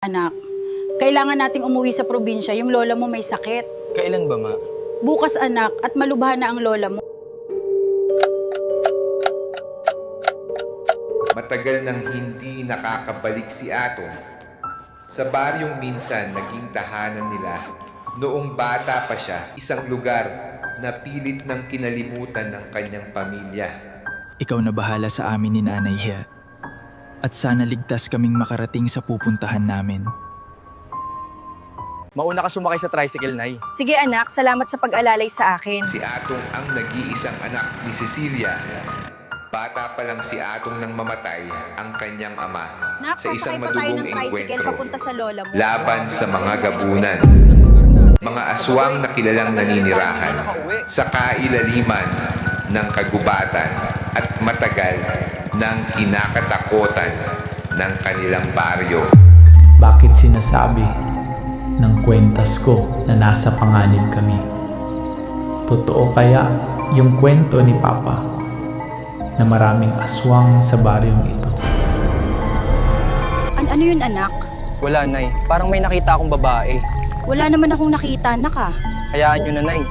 Anak, kailangan nating umuwi sa probinsya. Yung lola mo may sakit. Kailan ba, ma? Bukas, anak, at malubha na ang lola mo. Matagal nang hindi nakakabalik si Atong sa baryong minsan naging tahanan nila. Noong bata pa siya, isang lugar na pilit ng kinalimutan ng kanyang pamilya. Ikaw na bahala sa amin ni Nanay Hia. At sana ligtas kaming makarating sa pupuntahan namin. Mauna ka sumakay sa tricycle, Nay. Sige anak, salamat sa pag-alalay sa akin. Si Atong ang nag-iisang anak ni Cecilia. Bata pa lang si Atong nang mamatay ang kanyang ama Nak, sa isang sasakay pa tayo madugong ng tricycle engkwentro papunta sa lola mo. laban sa mga gabunan. Mga aswang na kilalang naninirahan sa kailaliman ng kagubatan at matagal ng kinakatakutan ng kanilang baryo. Bakit sinasabi ng kwentas ko na nasa panganib kami? Totoo kaya yung kwento ni Papa na maraming aswang sa baryong ito? Ano yun anak? Wala, Nay. Parang may nakita akong babae. Wala naman akong nakita, anak ah. Hayaan nyo na, Nay.